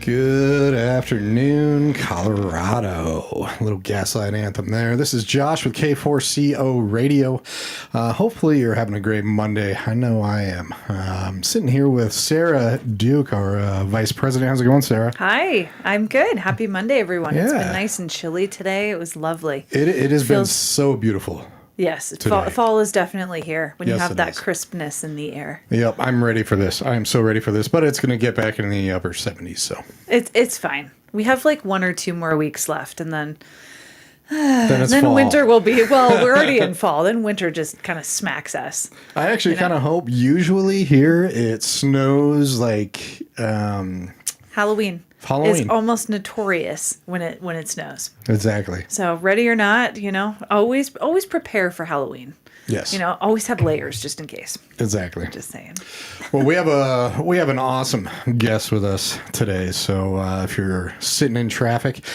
Good afternoon, Colorado. A little Gaslight Anthem there. This is Josh with K4CO Radio. Hopefully you're having a great Monday. I know I am. I'm sitting here with Sarah Duke, our Vice President. How's it going, Sarah? Hi, I'm good. Happy Monday, everyone. Yeah. It's been nice and chilly today. It was lovely. It has been so beautiful. Yes, today. fall is definitely here when you Yes, have it that is. crispness in the air. Yep, I'm ready for this. I am so ready for this, but it's going to get back in the upper 70s, so. It's fine. We have like 1 or 2 more weeks left, and then Then it's fall. winter will be, well, we're already in fall. Then winter just kind of smacks us. I actually kind of hope, usually here, it snows like Halloween is almost notorious when it snows. Exactly. So ready or not, always prepare for Halloween. Yes. Always have layers just in case. Exactly. Just saying. Well, we have an awesome guest with us today. So if you're sitting in traffic,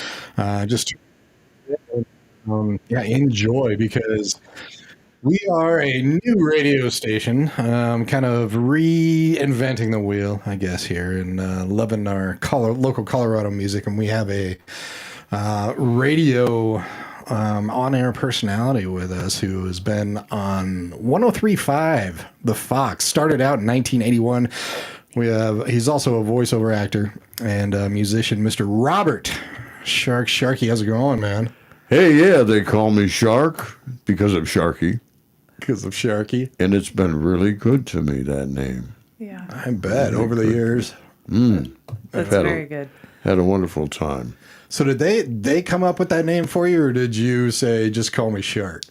just enjoy, because we are a new radio station, kind of reinventing the wheel, I guess, here, and loving our local Colorado music. And we have a radio on-air personality with us who has been on 103.5 The Fox. Started out in 1981. He's also a voiceover actor and a musician, Mr. Robert Sharkey. How's it going, man? Hey, yeah, they call me Shark because of Sharkey. Because of Sharkey. And it's been really good to me, that name. Yeah. I bet, over the years. That's very good. Had a wonderful time. So did they come up with that name for you, or did you say, just call me Shark?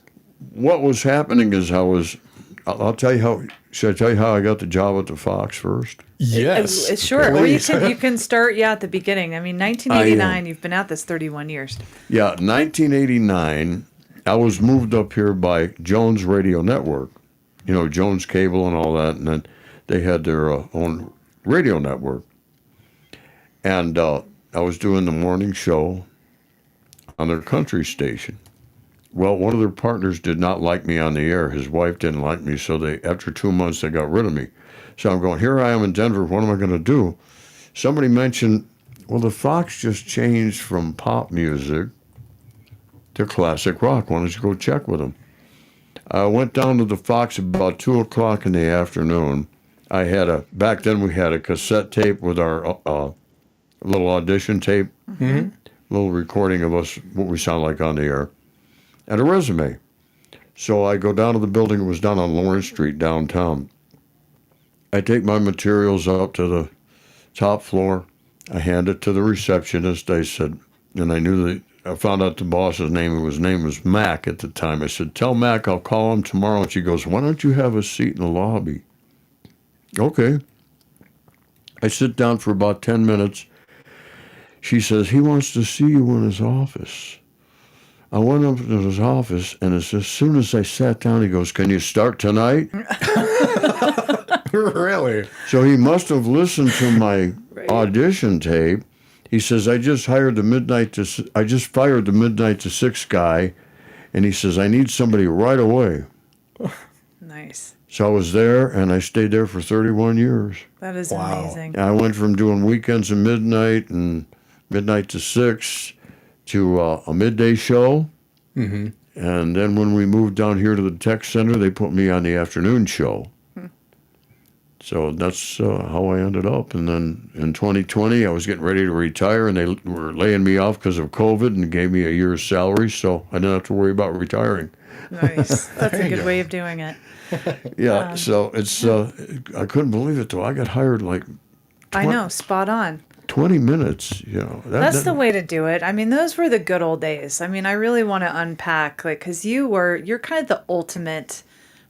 What was happening is I'll tell you how, should I tell you how I got the job at the Fox first? Yes. Sure. Please. Or you can start, at the beginning. I mean, 1989, you've been at this 31 years. Yeah, 1989, I was moved up here by Jones Radio Network. Jones Cable and all that, and then they had their own radio network. And I was doing the morning show on their country station. Well, one of their partners did not like me on the air. His wife didn't like me, so after 2 months, they got rid of me. So I'm going, here I am in Denver. What am I going to do? Somebody mentioned, well, the Fox just changed from pop music to classic rock. Why don't you go check with them? I went down to the Fox about 2 o'clock in the afternoon. Back then we had a cassette tape with our little audition tape, little recording of us, what we sound like on the air, and a resume. So I go down to the building. It was down on Lawrence Street downtown. I take my materials up to the top floor. I hand it to the receptionist. I said, and I found out the boss's name. His name was Mac at the time. I said, tell Mac I'll call him tomorrow. And she goes, why don't you have a seat in the lobby? Okay. I sit down for about 10 minutes. She says, he wants to see you in his office. I went up to his office, and as soon as I sat down, he goes, can you start tonight? Really? So he must have listened to my audition tape. He says, I just fired the midnight to 6 guy, and he says, I need somebody right away. Nice. So I was there, and I stayed there for 31 years. That is amazing. I went from doing weekends and midnight to 6 to a midday show. Mm-hmm. And then when we moved down here to the tech center, they put me on the afternoon show. So that's how I ended up. And then in 2020, I was getting ready to retire, and they were laying me off because of COVID and gave me a year's salary, so I didn't have to worry about retiring. Nice. That's a good way of doing it. Yeah, so it's I couldn't believe it, though. I got hired I know, spot on. 20 minutes, That's the way to do it. I mean, those were the good old days. I mean, I really want to unpack, because you're kind of the ultimate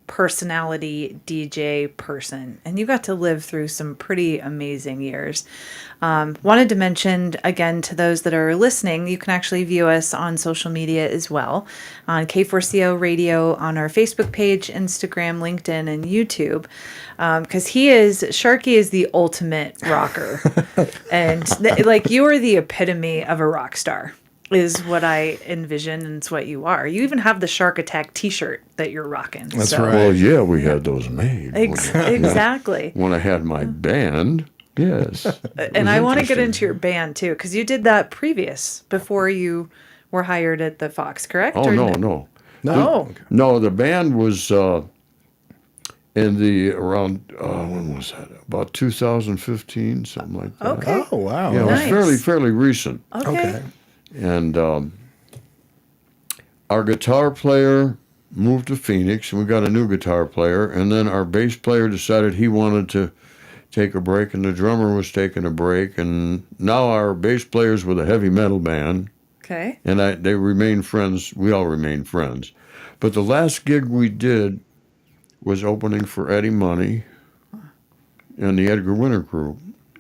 personality DJ person, and you got to live through some pretty amazing years. Wanted to mention again to those that are listening, you can actually view us on social media as well, on K4CO Radio, on our Facebook page, Instagram, LinkedIn, and YouTube, because Sharkey is the ultimate rocker, and you are the epitome of a rock star. Is what I envision, and it's what you are. You even have the Shark Attack T-shirt that you're rocking. That's right. Well, yeah, we had those made. Exactly. When I had my band. Yes. And I want to get into your band too, because you did that before you were hired at the Fox, correct? Oh, Or no, no. Oh, No, the band was around, when was that? About 2015, something like that. okay. Oh, wow. Yeah, it was Nice. fairly recent. Okay. And our guitar player moved to Phoenix, and we got a new guitar player. And then our bass player decided he wanted to take a break, and the drummer was taking a break. And now our bass player's with a heavy metal band, Okay. and they remain friends. We all remain friends. But the last gig we did was opening for Eddie Money and the Edgar Winter Group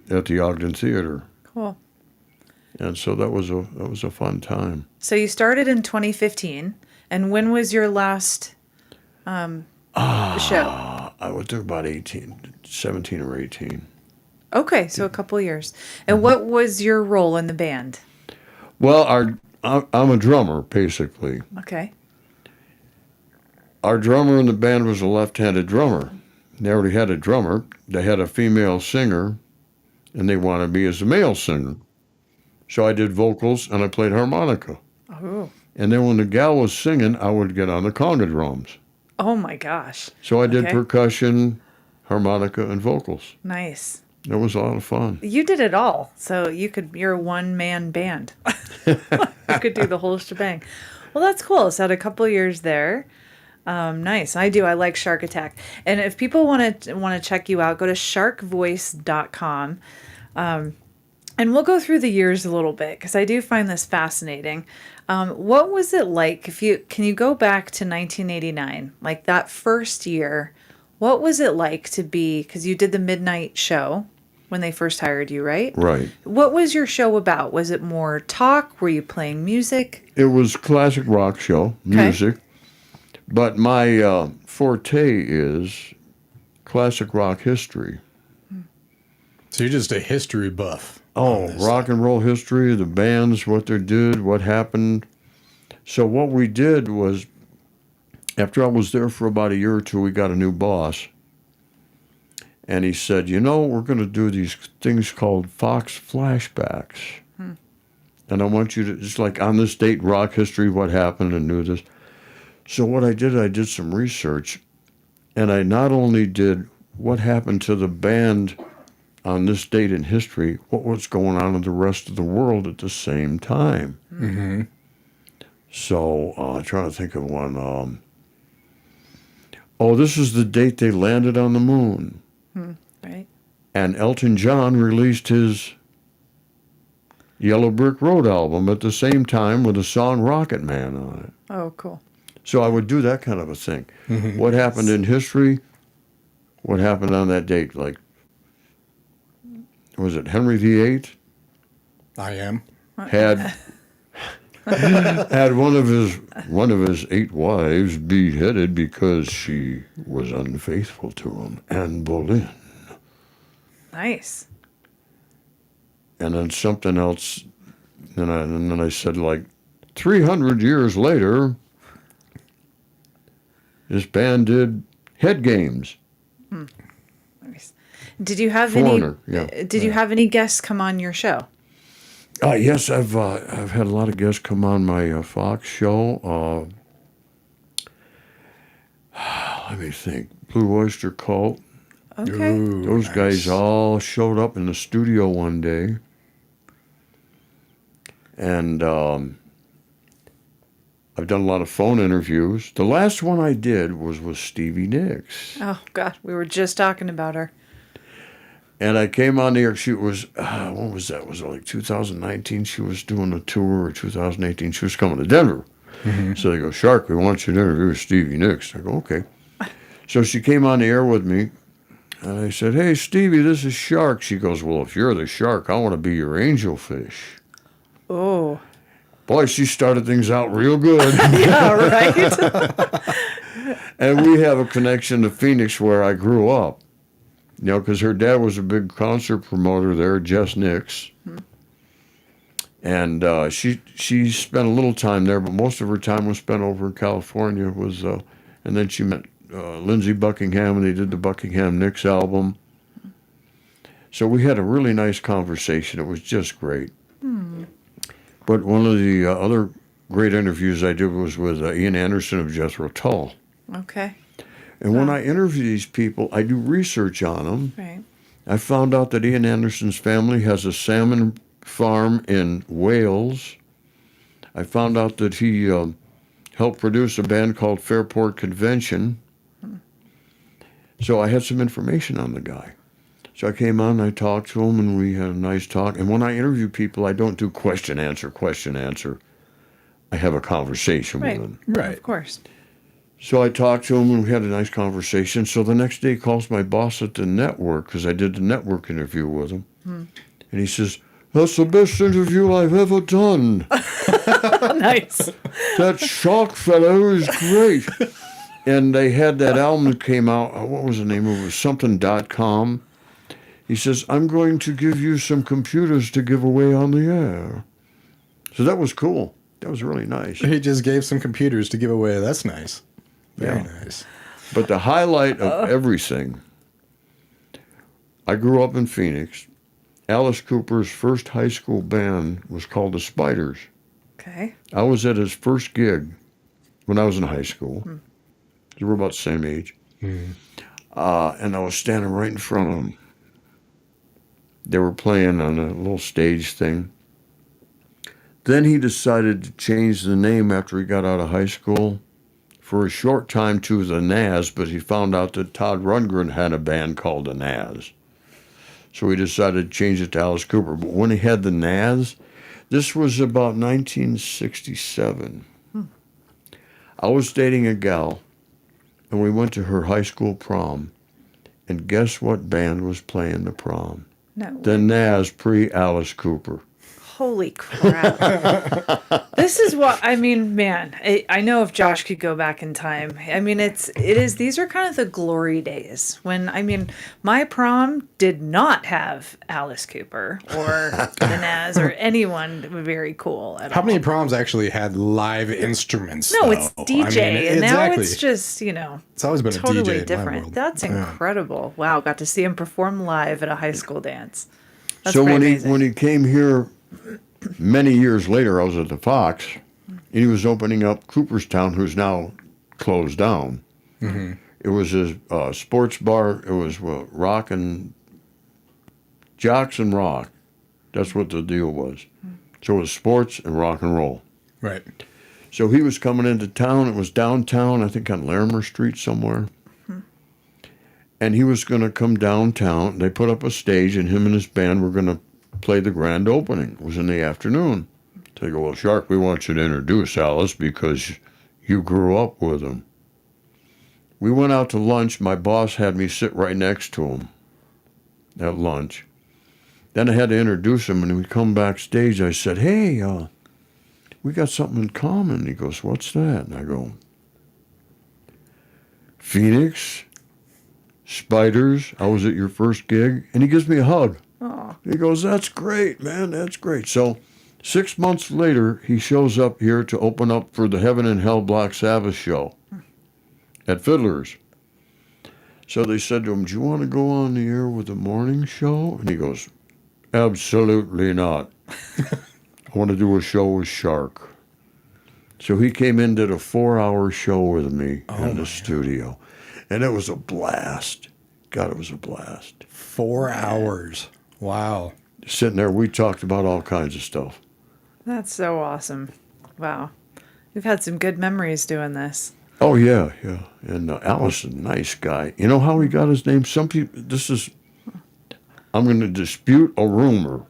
at the Ogden Theater. Cool. And so that was a fun time. So you started in 2015, and when was your last show? I was there about 17 or 18. Okay, so a couple years. And what was your role in the band? Well, I'm a drummer, basically. Okay. Our drummer in the band was a left-handed drummer. They already had a drummer. They had a female singer, and they wanted me as a male singer. So I did vocals, and I played harmonica. Oh. And then when the gal was singing, I would get on the conga drums. Oh my gosh. So I did Okay. percussion, harmonica, and vocals. Nice. It was a lot of fun. You did it all. So you're a one-man band. You could do the whole shebang. Well, that's cool. So I had a couple years there. Nice. I do. I like Shark Attack. And if people want to check you out, go to sharkvoice.com. And we'll go through the years a little bit because I do find this fascinating. What was it like? Can you go back to 1989, like that first year? What was it like to be? Because you did the midnight show when they first hired you, right? Right. What was your show about? Was it more talk? Were you playing music? It was classic rock show, music. But my forte is classic rock history. So you're just a history buff. Oh, rock and roll history, the bands, what they did, what happened. So what we did was, after I was there for about a year or two, we got a new boss. And he said, we're going to do these things called Fox flashbacks. And I want you to, just like on this date, rock history, what happened and do this. So what I did some research. And I not only did what happened to the band on this date in history, what was going on in the rest of the world at the same time. Mm-hmm. So I'm trying to think of one. This is the date they landed on the moon. Right. And Elton John released his Yellow Brick Road album at the same time with the song Rocket Man on it. Oh, cool. So I would do that kind of a thing. Mm-hmm. What happened in history? What happened on that date? Like, was it Henry VIII? I am. Had had one of his 8 wives beheaded because she was unfaithful to him, Anne Boleyn. Nice. And then something else, and then I said, like, 300 years later, this band did Head Games. Nice. Did you have Foreigner, any? yeah. Did you have any guests come on your show? Yes, I've had a lot of guests come on my Fox show. Let me think. Blue Oyster Cult. Okay. Ooh, Those nice. guys all showed up in the studio one day. And I've done a lot of phone interviews. The last one I did was with Stevie Nicks. Oh God, we were just talking about her. And I came on the air. She was, what was that? Was it like 2019? She was doing a tour, or 2018. She was coming to Denver. Mm-hmm. So they go, Shark, we want you to interview Stevie Nicks. I go, okay. So she came on the air with me. And I said, hey, Stevie, this is Shark. She goes, well, if you're the shark, I want to be your angelfish. Oh. Boy, she started things out real good. Yeah, right. And we have a connection to Phoenix where I grew up. Because her dad was a big concert promoter there, Jess Nicks. And she spent a little time there, but most of her time was spent over in California. And then she met Lindsey Buckingham, and they did the Buckingham Nicks album. So we had a really nice conversation. It was just great. But one of the other great interviews I did was with Ian Anderson of Jethro Tull. Okay. And when I interview these people, I do research on them. Right. I found out that Ian Anderson's family has a salmon farm in Wales. I found out that he helped produce a band called Fairport Convention. So I had some information on the guy. So I came on, I talked to him, and we had a nice talk. And when I interview people, I don't do question, answer. I have a conversation with them. Right. Of course. So I talked to him, and we had a nice conversation. So the next day he calls my boss at the network, because I did the network interview with him. And he says, "That's the best interview I've ever done. Nice. That Shark fellow is great." And they had that album that came out, what was the name of it? It was something.com. He says, "I'm going to give you some computers to give away on the air." So that was cool. That was really nice. He just gave some computers to give away. That's nice. Very nice. But the highlight of everything, I grew up in Phoenix. Alice Cooper's first high school band was called the Spiders. Okay. I was at his first gig when I was in high school. We were about the same age. And I was standing right in front of them. They were playing on a little stage thing. Then he decided to change the name after he got out of high school for a short time to the Nas, but he found out that Todd Rundgren had a band called the Nas. So he decided to change it to Alice Cooper. But when he had the Nas, this was about 1967. I was dating a gal, and we went to her high school prom. And guess what band was playing the prom? No. The Nas pre-Alice Cooper. Holy crap. This is what, I mean, man, I know if Josh could go back in time, I mean, these are kind of the glory days when, I mean, my prom did not have Alice Cooper or the Nas or anyone very cool at all. How many proms actually had live instruments? No, though? it's DJ, and now exactly. it's just, It's always been a DJ totally in my different. world. That's incredible. Wow, got to see him perform live at a high school dance. That's So pretty when amazing. he came here many years later, I was at the Fox, and he was opening up Cooperstown, who's now closed down. It was his sports bar. It was rock and jocks and rock. That's what the deal was. So it was sports and rock and roll. Right. So he was coming into town. It was downtown, I think on Larimer Street somewhere. And he was going to come downtown. They put up a stage, and him and his band were going to play the grand opening. It was in the afternoon. So they go, "Well, Shark, we want you to introduce Alice because you grew up with him." We went out to lunch. My boss had me sit right next to him at lunch. Then I had to introduce him, and when we come backstage, I said, "Hey, we got something in common." He goes, "What's that?" And I go, "Phoenix, Spiders, I was at your first gig." And he gives me a hug. Aw. He goes, "That's great, man, that's great." So 6 months later, he shows up here to open up for the Heaven and Hell Black Sabbath show at Fiddler's. So they said to him, "Do you want to go on the air with the morning show?" And he goes, "Absolutely not. I want to do a show with Shark." So he came in, did a 4-hour show with me in the studio. And it was a blast. God, it was a blast. 4 hours. Wow. Sitting there, we talked about all kinds of stuff. That's so awesome. Wow. We've had some good memories doing this. Oh, yeah. And Alice is a nice guy. You know how he got his name? Some people, I'm going to dispute a rumor.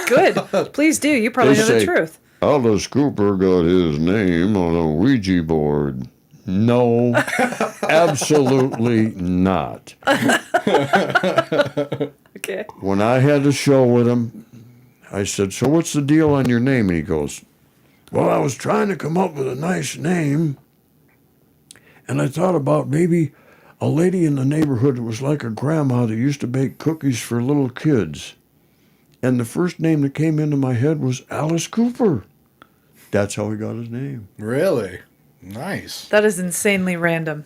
Good. Please do. You probably They know the say- truth. Alice Cooper got his name on a Ouija board. No, absolutely not. Okay. When I had a show with him, I said, "So what's the deal on your name?" And he goes, "Well, I was trying to come up with a nice name, and I thought about maybe a lady in the neighborhood that was like a grandma that used to bake cookies for little kids. And the first name that came into my head was Alice Cooper." That's how he got his name. Really? Nice. That is insanely random.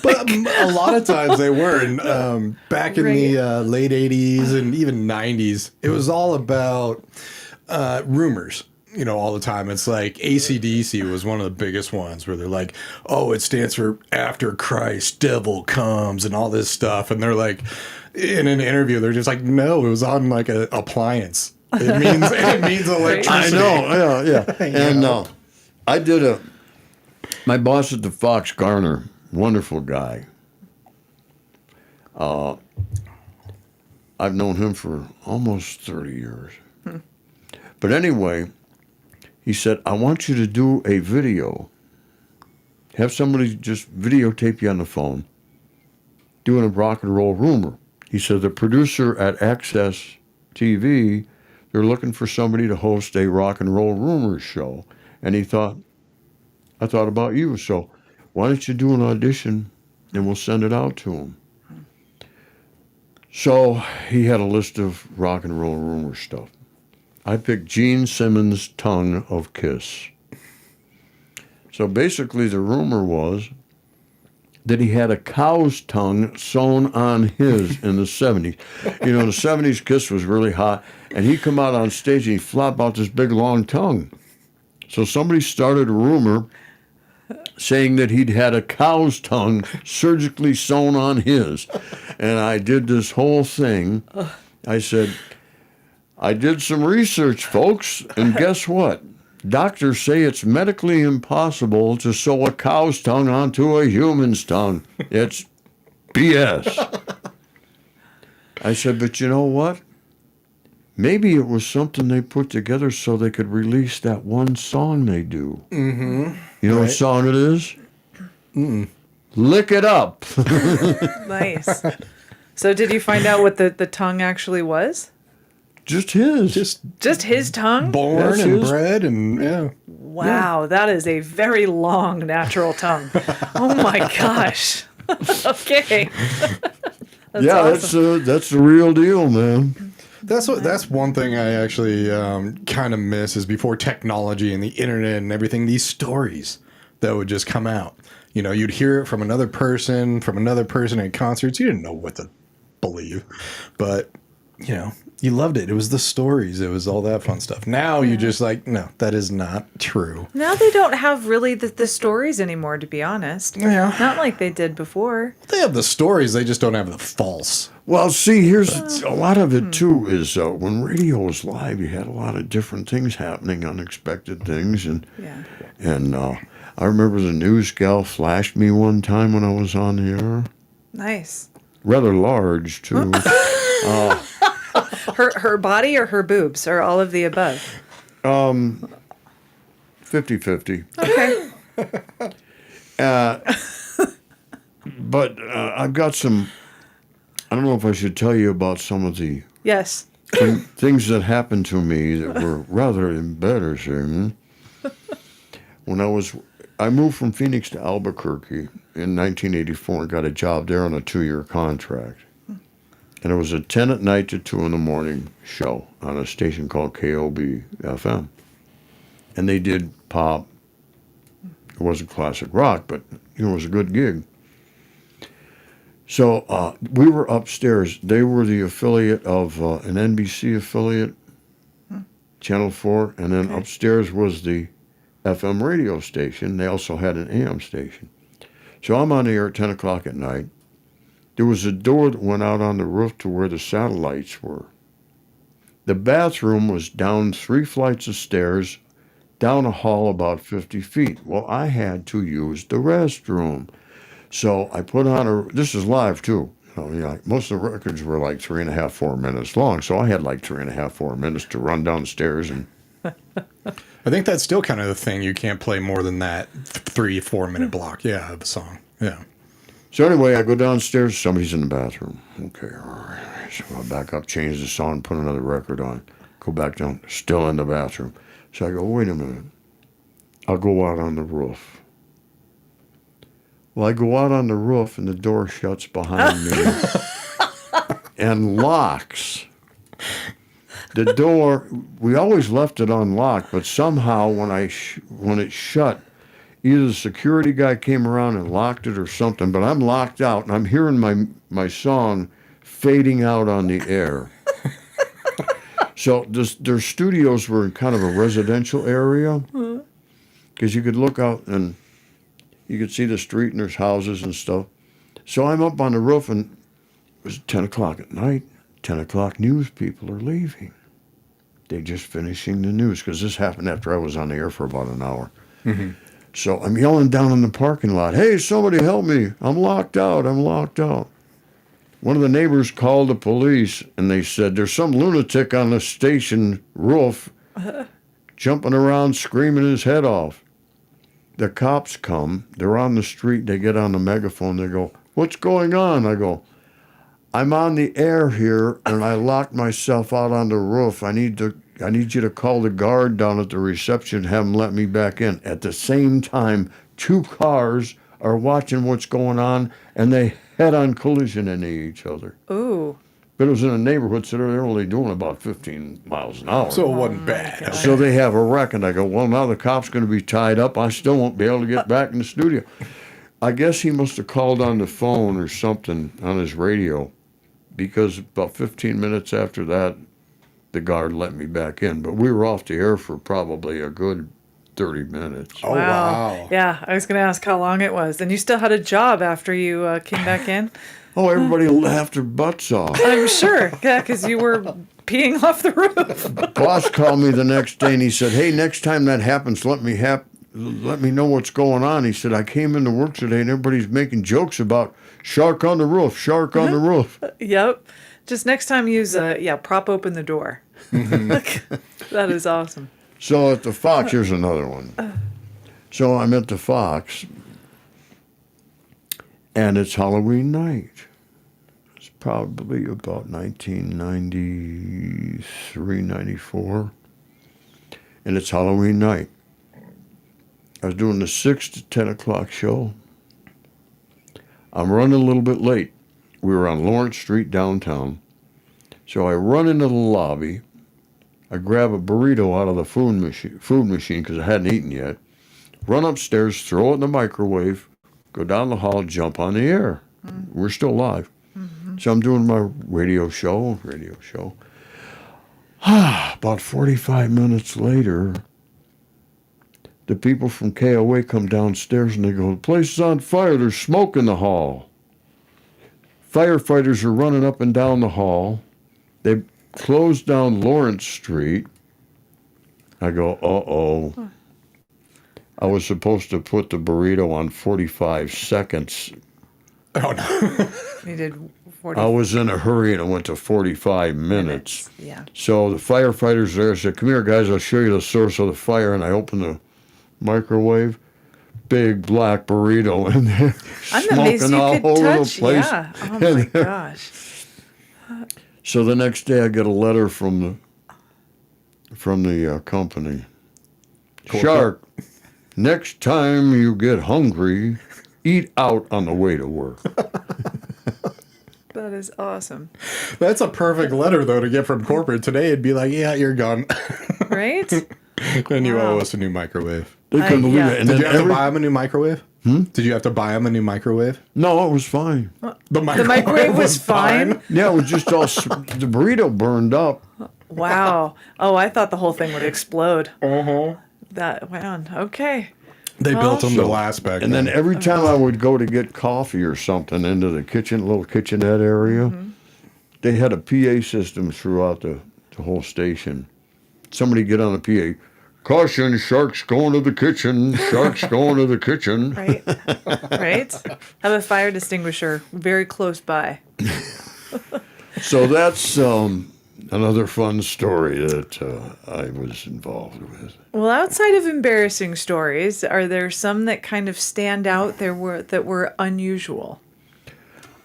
But a lot of times they were. And back in the late 80s and even 90s, it was all about rumors. All the time. It's like AC/DC was one of the biggest ones where they're like, oh, it stands for after Christ, devil comes and all this stuff. And they're like, in an interview, they're just like, no, it was on like an appliance. It means electricity. I know, yeah. And I did my boss at the Fox, Garner, wonderful guy. I've known him for almost 30 years. But anyway, he said, I want you to do a video. Have somebody just videotape you on the phone doing a rock and roll rumor. He said, the producer at Access TV, they're looking for somebody to host a rock and roll rumors show. And I thought about you. So why don't you do an audition and we'll send it out to him. So he had a list of rock and roll rumor stuff. I picked Gene Simmons' Tongue of Kiss. So basically the rumor was that he had a cow's tongue sewn on his in the 70s. The 70s Kiss was really hot, and he'd come out on stage and he'd flop out this big long tongue. So somebody started a rumor saying that he'd had a cow's tongue surgically sewn on his. And I did this whole thing. I said, I did some research, folks, and guess what? Doctors say it's medically impossible to sew a cow's tongue onto a human's tongue. It's BS. I said, but you know what? Maybe it was something they put together so they could release that one song they do. Mm-hmm. You know what song it is? Mm-mm. Lick It Up. Nice. So did you find out what the tongue actually was? Just his. Just his tongue? Born and bred and, yeah. Wow, that is a very long natural tongue. Oh my gosh. Okay. That's awesome. That's the real deal, man. That's one thing I actually kind of miss is before technology and the internet and everything, these stories that would just come out. You'd hear it from another person at concerts. You didn't know what to believe, but you loved it. It was the stories. It was all that fun stuff. Now you just like, no, that is not true. Now they don't have really the stories anymore, to be honest. Yeah. Not like they did before. They have the stories. They just don't have the false. Well, see, here's a lot of it, too, is when radio was live, you had a lot of different things happening, unexpected things. And I remember the news gal flashed me one time when I was on the air. Nice. Rather large, too. Her body or her boobs or all of the above? 50-50. Okay. But I've got some, I don't know if I should tell you about some of the Yes. things that happened to me that were rather embarrassing. When I moved from Phoenix to Albuquerque in 1984 and got a job there on a 2-year contract. And it was a 10 at night to 2 in the morning show on a station called KOB FM. And they did pop. It wasn't classic rock, but it was a good gig. So we were upstairs. They were the affiliate of an NBC affiliate, Channel 4. And then upstairs was the FM radio station. They also had an AM station. So I'm on the air at 10 o'clock at night. There was a door that went out on the roof to where the satellites were. The bathroom was down 3 flights of stairs, down a hall about 50 feet. Well, I had to use the restroom. So I put on this is live too. Most of the records were like 3.5, 4 minutes long. So I had like 3.5, 4 minutes to run downstairs and. I think that's still kind of the thing. You can't play more than that 3-4 minute block. Yeah, of a song. Yeah. So anyway, I go downstairs. Somebody's in the bathroom. Okay, all right. So I back up, change the song, put another record on. Go back down, still in the bathroom. So I go, wait a minute. I'll go out on the roof. Well, I go out on the roof and the door shuts behind me and locks. The door, we always left it unlocked, but somehow when it shut, Either the security guy came around and locked it or something, but I'm locked out and I'm hearing my song fading out on the air. So their studios were in kind of a residential area because you could look out and you could see the street and there's houses and stuff. So I'm up on the roof and it was 10 o'clock at night. 10 o'clock news people are leaving. They're just finishing the news because this happened after I was on the air for about an hour. Mm-hmm. So I'm yelling down in the parking lot, hey, somebody help me. I'm locked out. I'm locked out. One of the neighbors called the police, and they said, there's some lunatic on the station roof jumping around, screaming his head off. The cops come. They're on the street. They get on the megaphone. They go, what's going on? I go, I'm on the air here, and I locked myself out on the roof. I need you to call the guard down at the reception, have them let me back in. At the same time, 2 cars are watching what's going on, and they head-on collision into each other. Ooh. But it was in a neighborhood, so they're only doing about 15 miles an hour. So it wasn't bad. So they have a wreck, and I go, well, now the cop's going to be tied up. I still won't be able to get back in the studio. I guess he must have called on the phone or something on his radio, because about 15 minutes after that, the guard let me back in. But we were off the air for probably a good 30 minutes. Oh, wow. Yeah, I was going to ask how long it was. And you still had a job after you came back in? Oh, everybody laughed their butts off. I'm sure. Yeah, because you were peeing off the roof. Boss called me the next day, and he said, hey, next time that happens, let me know what's going on. He said, I came into work today, and everybody's making jokes about shark on the roof, shark on the roof. Yep. Just next time use, prop open the door. That is awesome. So at the Fox, here's another one. So I'm at the Fox, and it's Halloween night. It's probably about 1993, 94. And it's Halloween night. I was doing the 6 to 10 o'clock show. I'm running a little bit late. We were on Lawrence Street downtown. So I run into the lobby. I grab a burrito out of the food machine because I hadn't eaten yet. Run upstairs, throw it in the microwave, go down the hall, jump on the air. Mm-hmm. We're still live. Mm-hmm. So I'm doing my radio show. About 45 minutes later, the people from KOA come downstairs and they go, the place is on fire. There's smoke in the hall. Firefighters are running up and down the hall. They closed down Lawrence Street. I go, uh-oh. Huh. I was supposed to put the burrito on 45 seconds. Oh, no. You did 40. I was in a hurry and it went to 45 minutes. Yeah. So the firefighters there said, come here, guys, I'll show you the source of the fire. And I opened the microwave. Big black burrito in there. I'm amazed you all could over touch. the place. Yeah. Oh, my gosh. So the next day I get a letter from the company. Shark, next time you get hungry, eat out on the way to work. That is awesome. That's a perfect letter, though, to get from corporate. Today it'd be like, yeah, you're gone. Right? And you owe us a new microwave. They couldn't believe it. And did you have to buy them a new microwave? Did you have to buy them a new microwave? No, it was fine. The microwave was fine? Yeah, it was just all, the burrito burned up. Wow. Oh, I thought the whole thing would explode. Uh-huh. That, wow, okay. They built them to last back And then every time I would go to get coffee or something into the kitchen, little kitchenette area, they had a PA system throughout the whole station. Somebody get on the PA, caution, sharks going to the kitchen, sharks going to the kitchen. Right, right. Have a fire extinguisher very close by. So that's another fun story that I was involved with. Well, outside of embarrassing stories, are there some that kind of stand out that were unusual?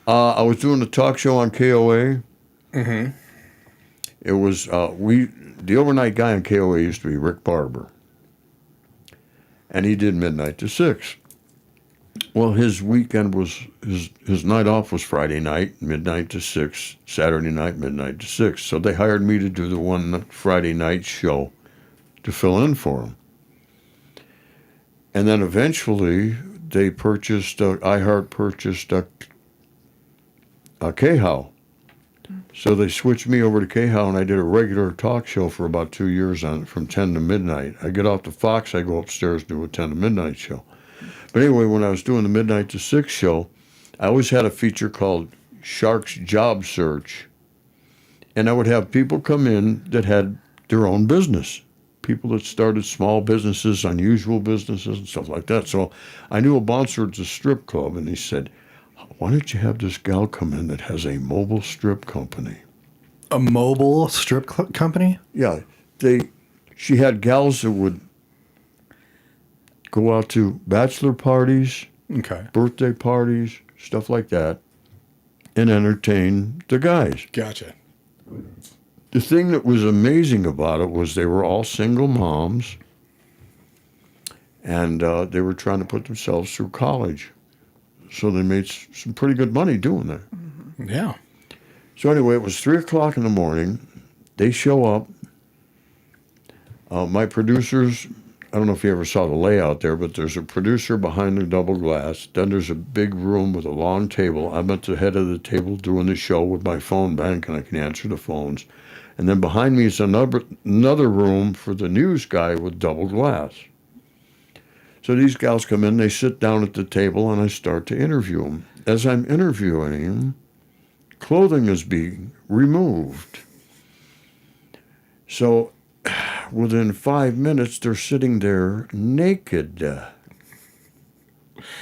I was doing a talk show on KOA. Mm-hmm. It was the overnight guy on KOA used to be Rick Barber, and he did midnight to 6. Well, his weekend was his night off was Friday night, midnight to 6, Saturday night, midnight to 6. So they hired me to do the one Friday night show to fill in for him. And then eventually they purchased, iHeart purchased KHOW. So they switched me over to KHOW, and I did a regular talk show for about 2 years on from 10 to midnight. I get off the Fox, I go upstairs and do a 10 to midnight show. But anyway, when I was doing the midnight to 6 show, I always had a feature called Shark's Job Search. And I would have people come in that had their own business. People that started small businesses, unusual businesses, and stuff like that. So I knew a bouncer at the strip club, and he said, why don't you have this gal come in that has a mobile strip company? A mobile strip company? Yeah, she had gals that would go out to bachelor parties, Okay. birthday parties, stuff like that, and entertain the guys. Gotcha. The thing that was amazing about it was they were all single moms, and they were trying to put themselves through college. So they made some pretty good money doing that. Yeah. So anyway, it was 3 o'clock in the morning. They show up. My producers, I don't know if you ever saw the layout there, but there's a producer behind the double glass. Then there's a big room with a long table. I'm at the head of the table doing the show with my phone bank, and I can answer the phones. And then behind me is another room for the news guy with double glass. So these gals come in, they sit down at the table, and I start to interview them. As I'm interviewing them, clothing is being removed. So within 5 minutes, they're sitting there naked.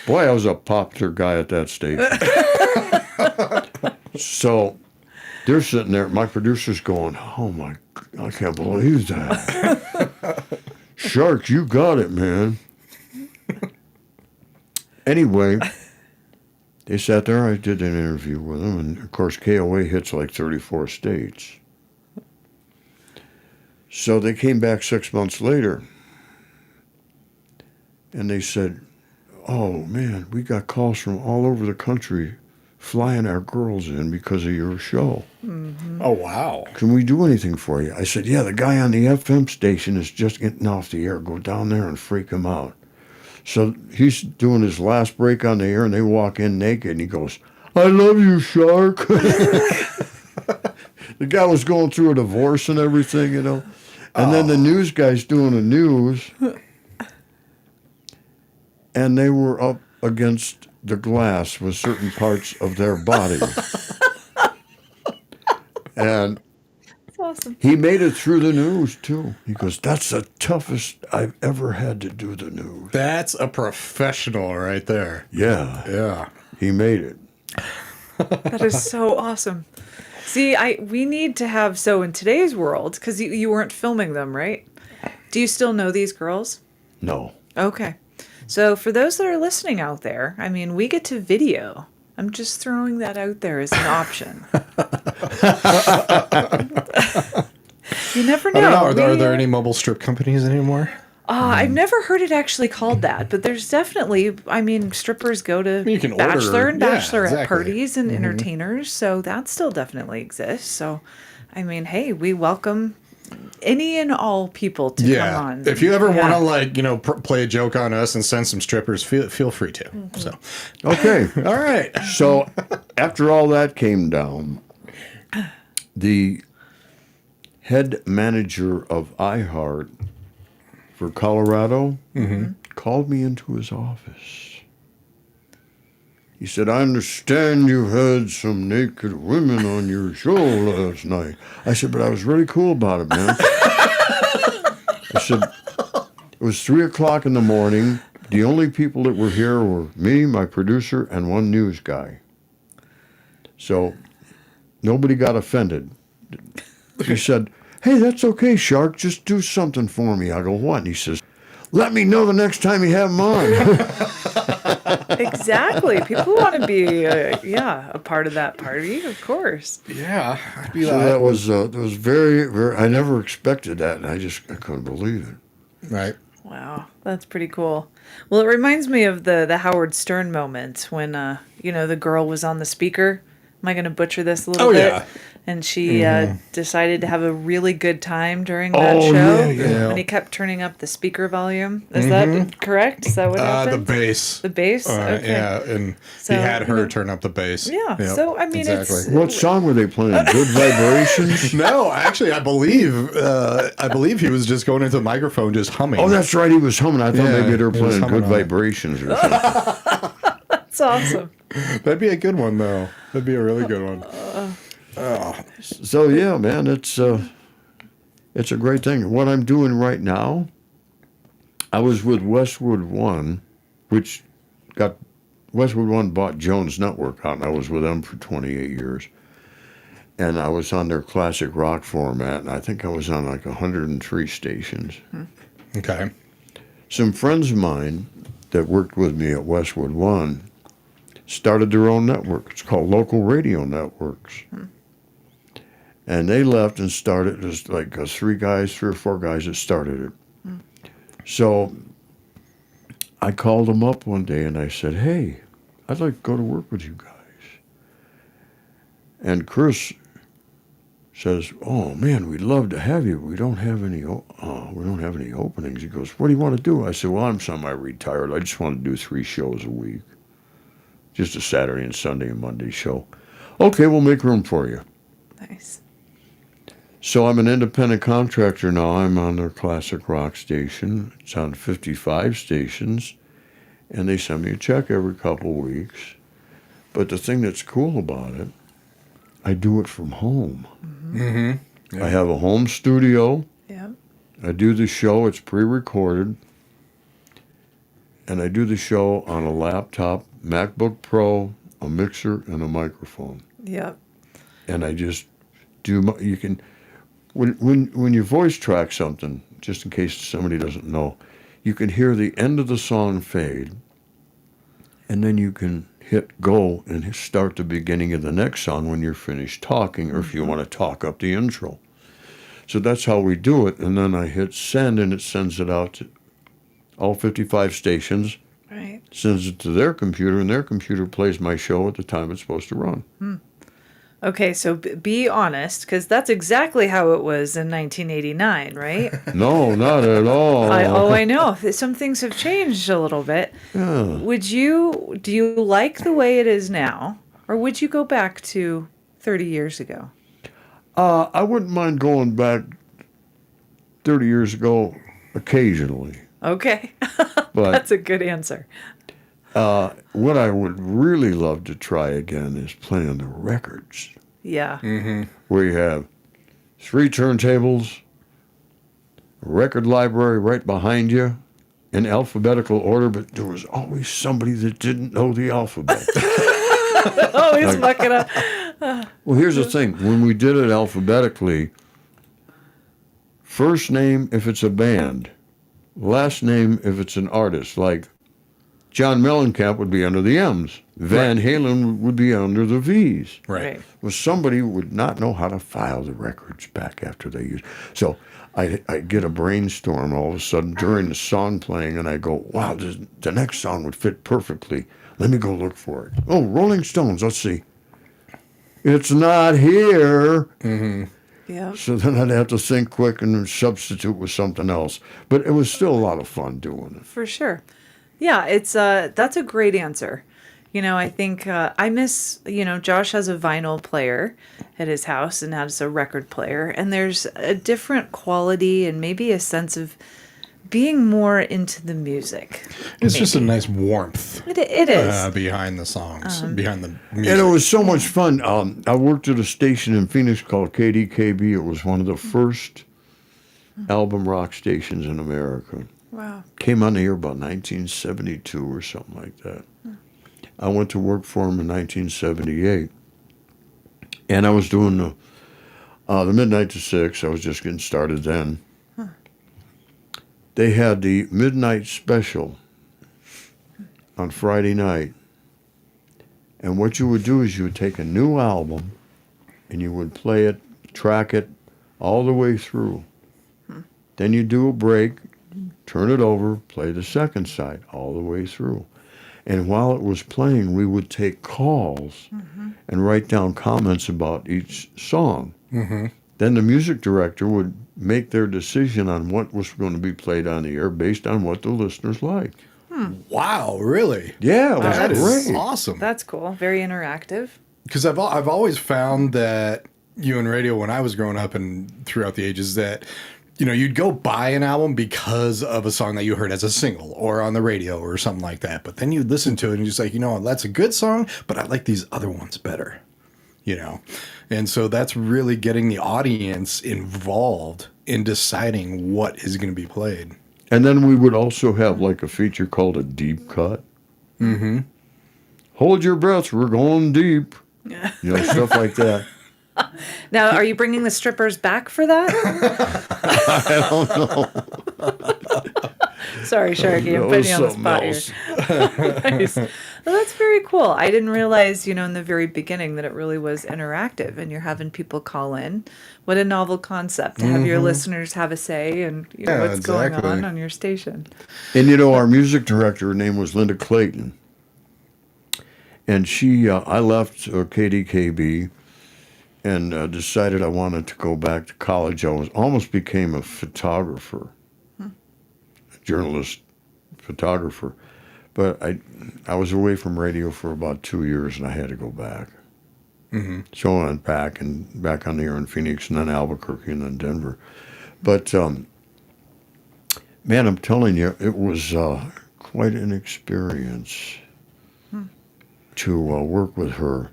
Boy, I was a popular guy at that stage. So they're sitting there. My producer's going, oh, my, I can't believe that. Shark, you got it, man. Anyway, they sat there. I did an interview with them. And, of course, KOA hits like 34 states. So they came back 6 months later, and they said, oh, man, we got calls from all over the country flying our girls in because of your show. Mm-hmm. Oh, wow. Can we do anything for you? I said, yeah, the guy on the FM station is just getting off the air. Go down there and freak him out. So he's doing his last break on the air, and they walk in naked, and he goes, I love you, Shark. The guy was going through a divorce and everything, you know. And then the news guy's doing the news, and they were up against the glass with certain parts of their body. And That's awesome. he made it through the news, too. He goes, that's the toughest I've ever had to do the news. That's a professional right there. Yeah, Yeah. he made it. That is so awesome. See, we need to have, so in today's world, because you weren't filming them, right? Do you still know these girls? No. Okay. So for those that are listening out there, I mean, we get to video. I'm just throwing that out there as an option. You never know. I don't know. Are there any mobile strip companies anymore? I've never heard it actually called that, but there's definitely, I mean, strippers go to You can bachelor order- and yeah, bachelorette exactly. parties and entertainers, so that still definitely exists. So, I mean, hey, we welcome any and all people to come on. If you ever Yeah. want to, play a joke on us and send some strippers, feel free to. Mm-hmm. So, Okay. all right. So after all that came down, the head manager of iHeart for Colorado called me into his office. He said, I understand you had some naked women on your show last night. I said, but I was really cool about it, man. I said, it was 3 o'clock in the morning. The only people that were here were me, my producer, and one news guy. So nobody got offended. He said, hey, that's okay, Shark. Just do something for me. I go, what? And he says, let me know the next time you have them on. Exactly. People want to be, a part of that party, of course. Yeah. I'd be So that was very, very, I never expected that, and I couldn't believe it. right. Wow, that's pretty cool. Well, it reminds me of the Howard Stern moment when, the girl was on the speaker. Am I going to butcher this a little Oh, bit? yeah. and she decided to have a really good time during that Oh, show. yeah. And he kept turning up the speaker volume. Is that correct? Is that what The happened? bass. The bass? Okay. Yeah, and So, he had her you know, turn up the bass. Yeah. Yep, So, I mean, exactly. What song were they playing? Good Vibrations? No, actually, I believe he was just going into the microphone, just humming. Oh, that's right. He was humming. I thought Yeah, maybe they were he was playing humming Good on it. Vibrations or something. It's awesome. That'd be a good one, though. That'd be a really good one. So yeah, man, it's a great thing. What I'm doing right now, I was with Westwood One, which Westwood One bought Jones Network out, and I was with them for 28 years. And I was on their classic rock format, and I think I was on like 103 stations. Okay. Some friends of mine that worked with me at Westwood One started their own network. It's called Local Radio Networks. And they left and started, just like 3 or 4 guys that started it. So I called them up one day and I said, hey, I'd like to go to work with you guys. And Chris says, oh man, we'd love to have you. We don't have any openings. He goes, what do you want to do? I said, well, I'm semi-retired. I just want to do 3 shows a week. Just a Saturday and Sunday and Monday show. Okay, we'll make room for you. Nice. So I'm an independent contractor now. I'm on their classic rock station. It's on 55 stations, and they send me a check every couple weeks. But the thing that's cool about it, I do it from home. Mm-hmm. Yeah. I have a home studio. Yeah. I do the show. It's pre-recorded. And I do the show on a laptop, MacBook Pro, a mixer, and a microphone. Yep. And I just do. You can, when you voice track something, just in case somebody doesn't know, you can hear the end of the song fade, and then you can hit go and start the beginning of the next song when you're finished talking, or if you want to talk up the intro. So that's how we do it. And then I hit send, and it sends it out to all 55 stations. Right. Sends it to their computer, and their computer plays my show at the time it's supposed to run. Okay, so be honest, because that's exactly how it was in 1989, right? No, not at all. I know. Some things have changed a little bit. Yeah. Do you like the way it is now, or would you go back to 30 years ago? I wouldn't mind going back 30 years ago occasionally. Okay. But That's a good answer. what I would really love to try again is playing the records, Yeah. where you have 3 turntables, a record library right behind you, in alphabetical order, but there was always somebody that didn't know the alphabet. Oh, he's mucking up. Well, here's the thing. When we did it alphabetically, first name if it's a band, last name if it's an artist. Like John Mellencamp would be under the M's. Van Halen would be under the V's. Right. Well, somebody would not know how to file the records back after they used. So I get a brainstorm all of a sudden during the song playing, and I go, wow, the next song would fit perfectly. Let me go look for it. Oh, Rolling Stones, let's see. It's not here. Yeah. So then I'd have to think quick and substitute with something else. But it was still a lot of fun doing it. For sure. Yeah, it's that's a great answer. You know, I think I miss, Josh has a vinyl player at his house and has a record player, and there's a different quality and maybe a sense of being more into the music. It's just a nice warmth It is. behind the songs, behind the music. And it was so much fun. I worked at a station in Phoenix called KDKB. It was one of the first album rock stations in America. Wow. Came on the air about 1972 or something like that. I went to work for him in 1978. And I was doing the midnight to 6. I was just getting started then. They had the midnight special on Friday night. And what you would do is you would take a new album and you would play it, track it all the way through. Then you do a break, turn it over, play the second side all the way through. And while it was playing, we would take calls and write down comments about each song. Then the music director would make their decision on what was going to be played on the air based on what the listeners liked. Wow, really? Yeah, it was That is great. awesome. That's cool. Very interactive. Because I've always found that you in radio when I was growing up and throughout the ages that you'd go buy an album because of a song that you heard as a single or on the radio or something like that. But then you'd listen to it and you're just like, that's a good song, but I like these other ones better. And so that's really getting the audience involved in deciding what is going to be played. And then we would also have like a feature called a deep cut. Hold your breath, we're going deep. Stuff like that. Now, are you bringing the strippers back for that? I don't know. Sorry, Sharkey, I'm That putting was you on the something spot else. here. Nice. Well, that's very cool. I didn't realize, in the very beginning that it really was interactive and you're having people call in. What a novel concept to have your listeners have a say and Yeah, what's going exactly. on your station. And our music director, her name was Linda Clayton. And I left KDKB and decided I wanted to go back to college. Almost became a photographer, a journalist, photographer. But I was away from radio for about 2 years, and I had to go back. So I went back on the air in Phoenix, and then Albuquerque, and then Denver. But, man, I'm telling you, it was quite an experience to work with her.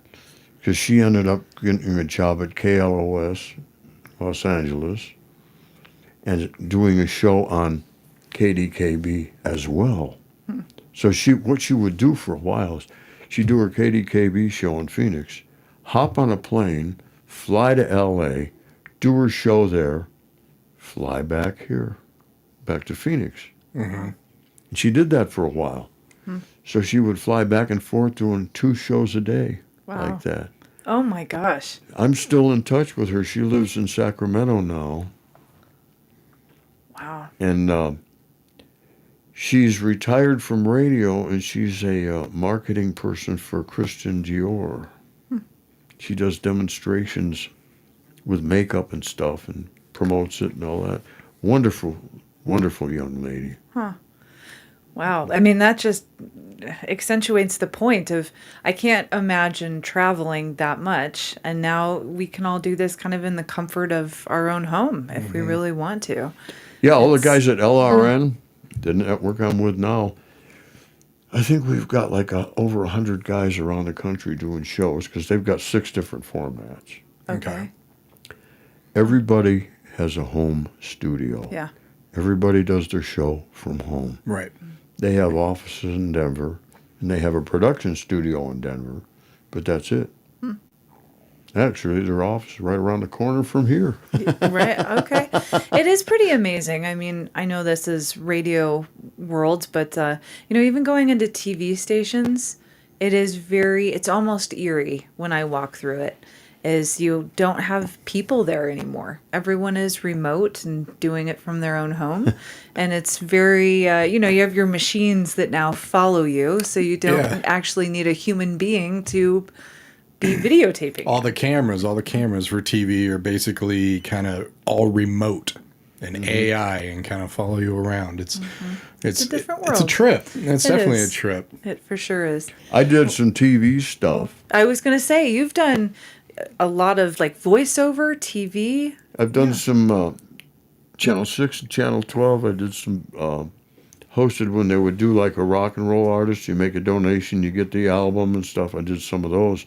Because she ended up getting a job at KLOS, Los Angeles, and doing a show on KDKB as well. So what she would do for a while is she'd do her KDKB show in Phoenix, hop on a plane, fly to LA, do her show there, fly back here, back to Phoenix. And she did that for a while. So she would fly back and forth doing 2 shows a day. Wow. Like that. Oh, my gosh. I'm still in touch with her. She lives in Sacramento now. Wow. And she's retired from radio, and she's a marketing person for Christian Dior. She does demonstrations with makeup and stuff and promotes it and all that. Wonderful, wonderful young lady. Wow. I mean, that just accentuates the point of I can't imagine traveling that much. And now we can all do this kind of in the comfort of our own home if we really want to. Yeah, all the guys at LRN, the network I'm with now, I think we've got like over 100 guys around the country doing shows because they've got 6 different formats. Okay. Everybody has a home studio. Yeah. Everybody does their show from home. Right. They have offices in Denver, and they have a production studio in Denver, but that's it. Actually, their office is right around the corner from here. Right. Okay. It is pretty amazing. I mean, I know this is radio world, but even going into TV stations, it's almost eerie when I walk through it. Is you don't have people there anymore. Everyone is remote and doing it from their own home. And it's very, you have your machines that now follow you. So you don't actually need a human being to be videotaping. All the cameras for TV are basically kind of all remote and AI and kind of follow you around. It's a different world. It's a trip. It's definitely is. a trip. It for sure is. I did some TV stuff. I was going to say, you've done a lot of like voiceover TV. I've done some Channel 6 and Channel 12. I did some hosted when they would do like a rock and roll artist. You make a donation, you get the album and stuff. I did some of those.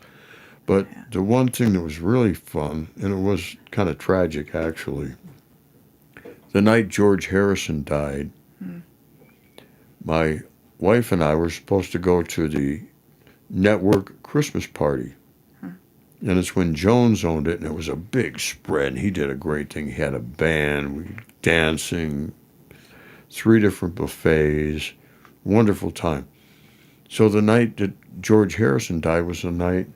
But the one thing that was really fun, and it was kind of tragic actually, the night George Harrison died, my wife and I were supposed to go to the network Christmas party. And it's when Jones owned it, and it was a big spread, and he did a great thing. He had a band, dancing, 3 different buffets, wonderful time. So the night that George Harrison died was the night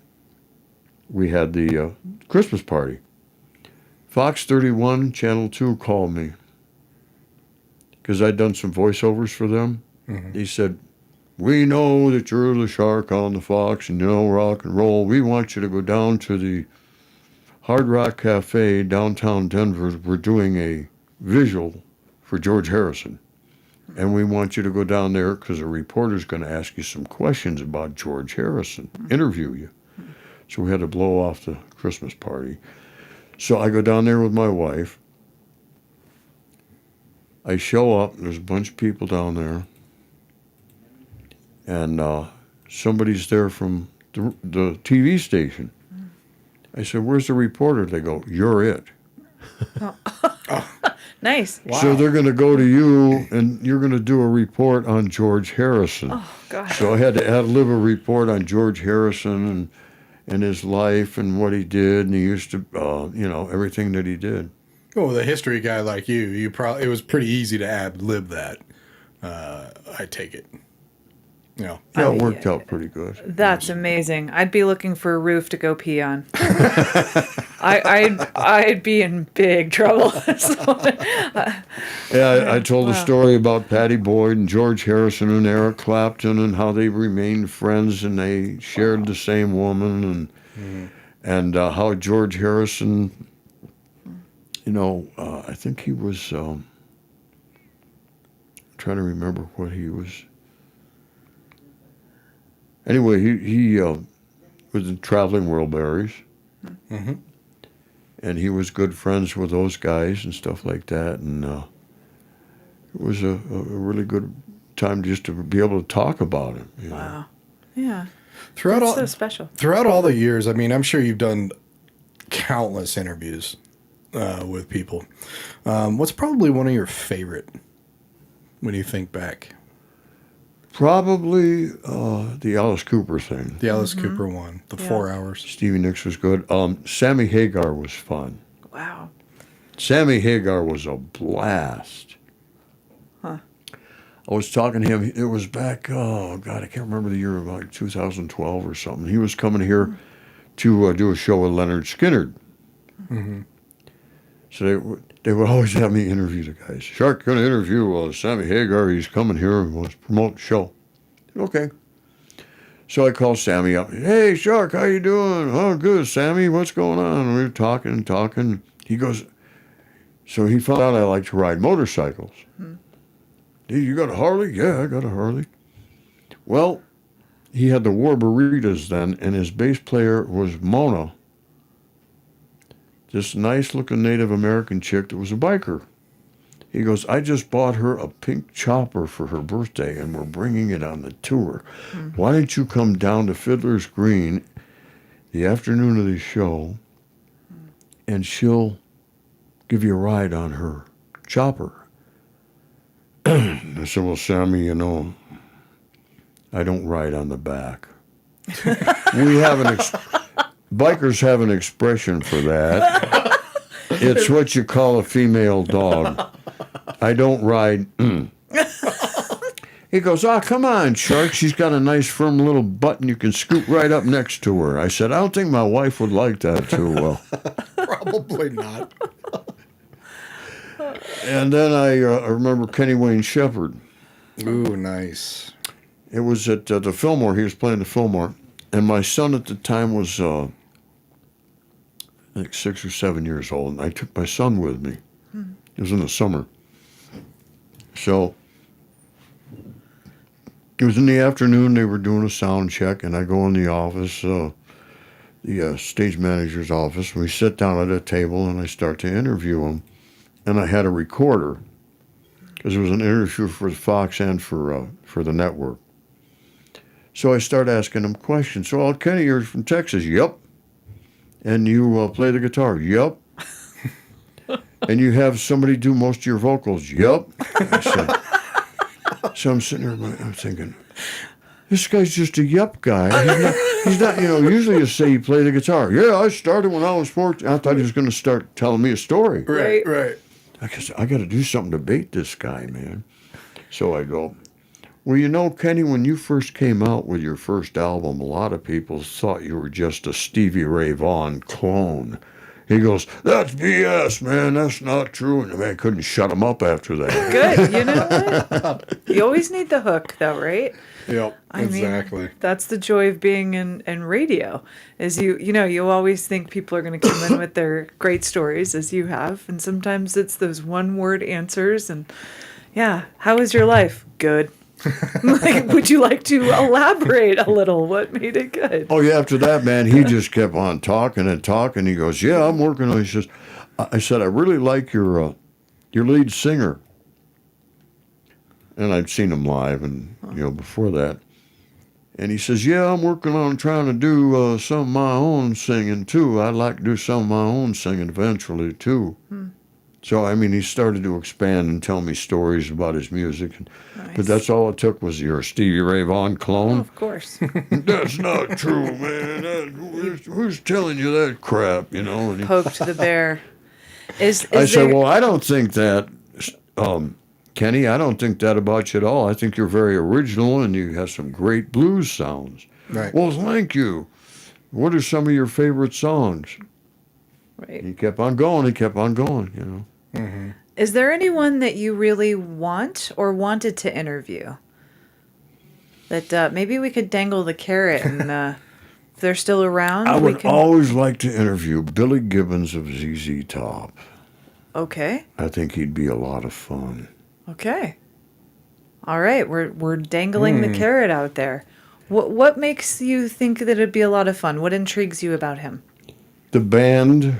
we had the Christmas party. Fox 31, Channel 2 called me because I'd done some voiceovers for them. He said, we know that you're the shark on the fox and you know rock and roll. We want you to go down to the Hard Rock Cafe, downtown Denver. We're doing a visual for George Harrison. And we want you to go down there because a reporter's going to ask you some questions about George Harrison, interview you. So we had to blow off the Christmas party. So I go down there with my wife. I show up, and there's a bunch of people down there. And somebody's there from the TV station. I said, where's the reporter? They go, you're it. Nice. Wow. So they're going to go to you, and you're going to do a report on George Harrison. Oh, gosh. So I had to ad-lib a report on George Harrison and his life and what he did, and he used to, everything that he did. Oh, with a history guy like you probably it was pretty easy to ad-lib that. I take it. Yeah, it worked out pretty good. That's amazing. I'd be looking for a roof to go pee on. I'd be in big trouble. I told a story about Patty Boyd and George Harrison and Eric Clapton and how they remained friends and they shared the same woman and how George Harrison, I think he was trying to remember what he was. Anyway, he was in Traveling Wilburys, and he was good friends with those guys and stuff like that, and it was a really good time just to be able to talk about him. Wow. Yeah. That's so special. Throughout all the years, I mean, I'm sure you've done countless interviews with people. What's probably one of your favorite when you think back? Probably the Alice Cooper thing. The Alice Cooper one, the 4 hours. Stevie Nicks was good. Sammy Hagar was fun. Wow. Sammy Hagar was a blast. Huh. I was talking to him. It was back, I can't remember the year, like 2012 or something. He was coming here to do a show with Leonard Skinner. Mm-hmm. So they would always have me interview the guys. Shark, going to interview Sammy Hagar. He's coming here and wants to promote the show. Okay. So I called Sammy up. Hey, Shark, how you doing? Oh, good, Sammy. What's going on? And we were talking and talking. He goes, so he found out I like to ride motorcycles. Hey, you got a Harley? Yeah, I got a Harley. Well, he had the War Burritas then, and his bass player was Mona, this nice-looking Native American chick that was a biker. He goes, I just bought her a pink chopper for her birthday, and we're bringing it on the tour. Why don't you come down to Fiddler's Green the afternoon of the show, and she'll give you a ride on her chopper? I said, well, Sammy, I don't ride on the back. We have bikers have an expression for that. It's what you call a female dog. I don't ride. He goes, come on, Shark. She's got a nice firm little butt and you can scoot right up next to her. I said, I don't think my wife would like that too well. Probably not. And then I remember Kenny Wayne Shepherd. Ooh, nice. It was at the Fillmore. He was playing the Fillmore. And my son at the time was, I think, 6 or 7 years old. And I took my son with me. It was in the summer. So it was in the afternoon. They were doing a sound check. And I go in the office, the stage manager's office. And we sit down at a table and I start to interview him. And I had a recorder because it was an interview for Fox and for the network. So I start asking him questions. So, Kenny, you're from Texas? Yep. And you play the guitar? Yep. And you have somebody do most of your vocals? Yep. So I'm sitting there, I'm thinking, this guy's just a yep guy. He's not, usually you say you play the guitar. Yeah, I started when I was 14. I thought he was going to start telling me a story. Right. I guess I got to do something to bait this guy, man. So I go, well, Kenny, when you first came out with your first album, a lot of people thought you were just a Stevie Ray Vaughan clone. He goes, "That's BS, man. That's not true." And the man couldn't shut him up after that. Good. You know what? You always need the hook, though, right? Yep, I exactly. mean, that's the joy of being in radio. Is you always think people are going to come in with their great stories, as you have, and sometimes it's those one word answers. And yeah, how was your life? Good. Like, would you like to elaborate a little? What made it good? Oh yeah, after that, man, he just kept on talking and talking. He goes, "Yeah, I'm working on." He says, "I said I really like your lead singer." And I'd seen him live, and before that. And he says, "Yeah, I'm working on trying to do some of my own singing too. I'd like to do some of my own singing eventually too." So I mean, he started to expand and tell me stories about his music, Nice. but that's all it took was your Stevie Ray Vaughan clone. Of course. That's not true, man. Who's telling you that crap? And Poked the bear. Is I said, there- "Well, I don't think that, Kenny. I don't think that about you at all. I think you're very original and you have some great blues sounds." Right. "Well, thank you. What are some of your favorite songs?" Right. He kept on going. He kept on going. Is there anyone that you really want or wanted to interview? That maybe we could dangle the carrot and if they're still around, I we would can. always like to interview Billy Gibbons of ZZ Top. Okay. I think he'd be a lot of fun. Okay. All right, we're dangling the carrot out there. What makes you think that it'd be a lot of fun? What intrigues you about him? The band,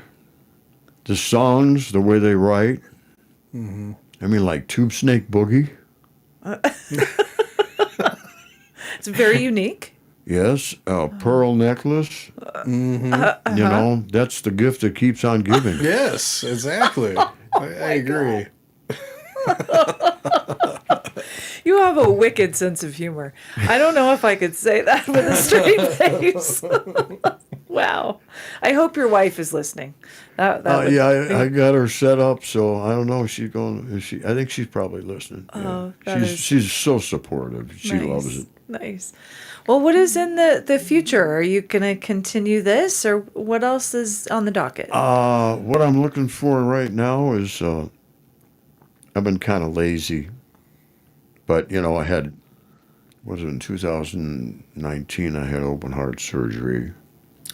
the songs, the way they write. I mean, like Tube Snake Boogie. It's very unique. Yes, Pearl Necklace. That's the gift that keeps on giving. Yes, exactly. I agree. You have a wicked sense of humor. I don't know if I could say that with a straight face. Wow. I hope your wife is listening. That would Yeah, I got her set up, so I don't know if she's going. I think she's probably listening. Oh, yeah. that is She's so supportive. She loves it. Nice. Well, what is in the future? Are you going to continue this, or what else is on the docket? What I'm looking for right now is I've been kind of lazy, but I had, was it in 2019? I had open heart surgery.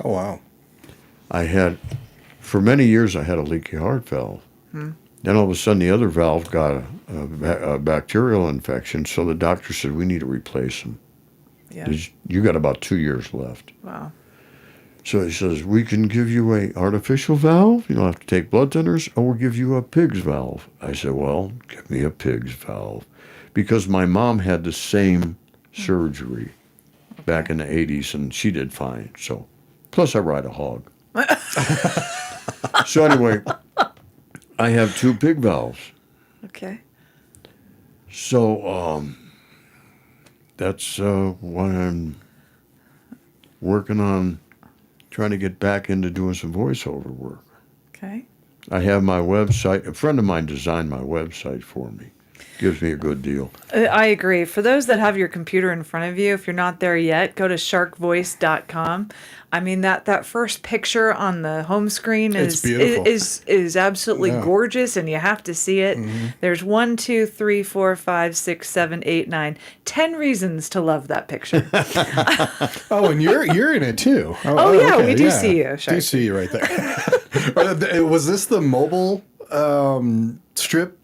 Oh, wow. For many years, I had a leaky heart valve. Then all of a sudden, the other valve got a bacterial infection, so the doctor said, "We need to replace them. Yeah. You got about 2 years left." Wow. So he says, "We can give you a artificial valve. You don't have to take blood thinners, or we'll give you a pig's valve." I said, "Well, give me a pig's valve." Because my mom had the same surgery back in the 80s, and she did fine. So, plus I ride a hog. So anyway, I have 2 pig valves. Okay. So that's why I'm working on trying to get back into doing some voiceover work. Okay. I have my website. A friend of mine designed my website for me. Gives me a good deal. I agree. For those that have your computer in front of you, if you're not there yet, go to sharkvoice.com. I mean, that first picture on the home screen It's beautiful. is absolutely Yeah. gorgeous, and you have to see it. There's 1, 2, 3, 4, 5, 6, 7, 8, 9, 10 reasons to love that picture. Oh, and you're in it too. Oh, yeah, we do see you, Do Sharkey. see you right there. Was this the mobile strip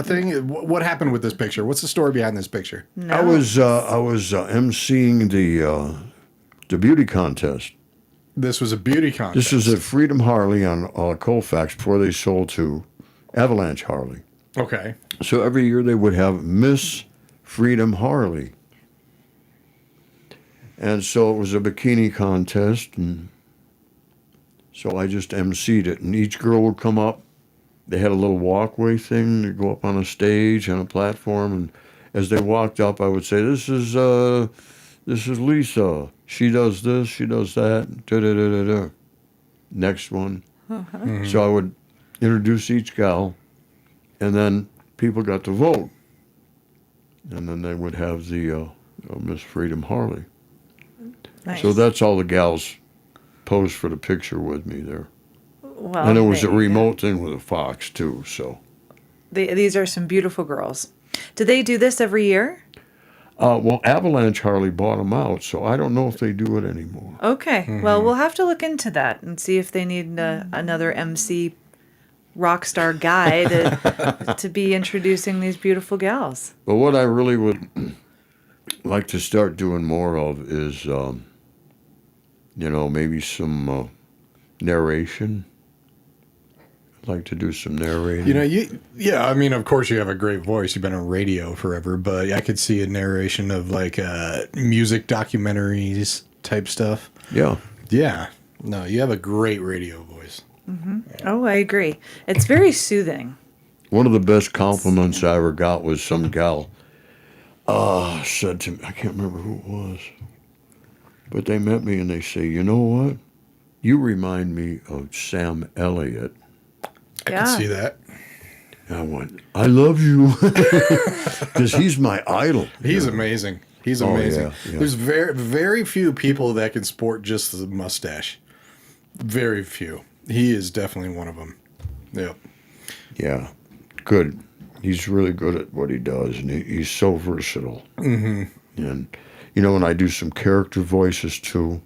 thing? What happened with this picture? What's the story behind this picture? No. I was emceeing the beauty contest. This was a beauty contest. This was at Freedom Harley on Colfax before they sold to Avalanche Harley. Okay. So every year they would have Miss Freedom Harley. And so it was a bikini contest, and so I just emceed it. And each girl would come up. They had a little walkway thing to go up on a stage on a platform, and as they walked up, I would say, "This is Lisa. She does this, she does that, da-da-da-da-da." Next one. So I would introduce each gal, and then people got to vote. And then they would have the Miss Freedom Harley. Nice. So that's all the gals posed for the picture with me there. Well, And it was a hey, remote thing with a Fox, too, so. these are some beautiful girls. Do they do this every year? Well, Avalanche hardly bought them out, so I don't know if they do it anymore. Okay. Well, we'll have to look into that and see if they need another MC rock star guy to be introducing these beautiful gals. But what I really would like to start doing more of is, maybe some narration. I'd like to do some narrating. I mean, of course you have a great voice. You've been on radio forever, but I could see a narration of like music documentaries type stuff. Yeah. Yeah. No, you have a great radio voice. Oh, I agree. It's very soothing. One of the best compliments I ever got was some gal said to me, I can't remember who it was, but they met me and they say, you know what? You remind me of Sam Elliott. I can see that. And I went, I love you. Because he's my idol. He's amazing. He's amazing. Yeah. There's very, very few people that can sport just the mustache. Very few. He is definitely one of them. Yep. Yeah. Good. He's really good at what he does, and he's so versatile. Mm-hmm. And, and I do some character voices, too.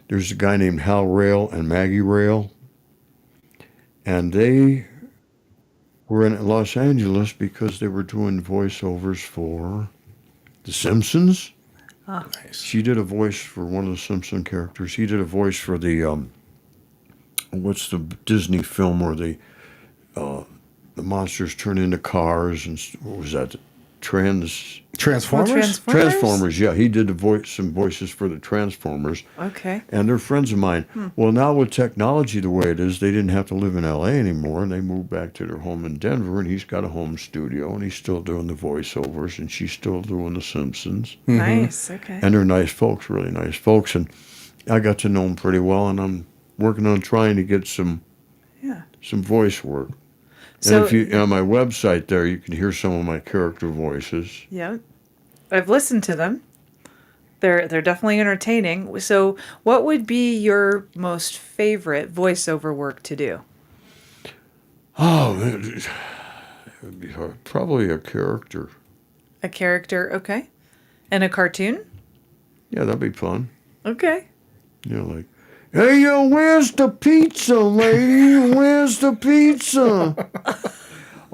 There's a guy named Hal Rail and Maggie Rail, and they were in Los Angeles because they were doing voiceovers for The Simpsons. Oh. Nice. She did a voice for one of the Simpson characters. He did a voice for the, what's the Disney film where the monsters turn into cars, and what was that? Transformers? Transformers, yeah. He did some voices for the Transformers. Okay. And they're friends of mine. Well, now with technology the way it is, they didn't have to live in L.A. anymore, and they moved back to their home in Denver, and he's got a home studio, and he's still doing the voiceovers, and she's still doing The Simpsons. Nice. Okay. And they're nice folks, really nice folks, and I got to know them pretty well, and I'm working on trying to get some voice work. So, and if you on my website there, you can hear some of my character voices. Yeah, I've listened to them. They're definitely entertaining. So, what would be your most favorite voiceover work to do? Oh, it would be hard. Probably a character. A character, okay, and a cartoon. Yeah, that'd be fun. Okay. Like, hey, yo, where's the pizza, lady? Where's the pizza?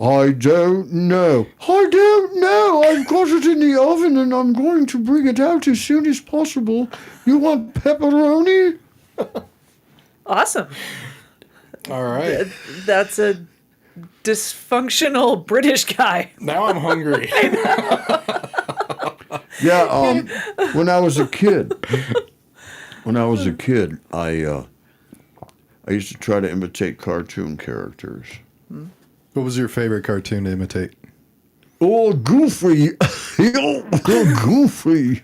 I don't know. I don't know. I've got it in the oven and I'm going to bring it out as soon as possible. You want pepperoni? Awesome. All right. That's a dysfunctional British guy. Now I'm hungry. Yeah, when I was a kid, I used to try to imitate cartoon characters. What was your favorite cartoon to imitate? Oh, Goofy! Oh, Goofy!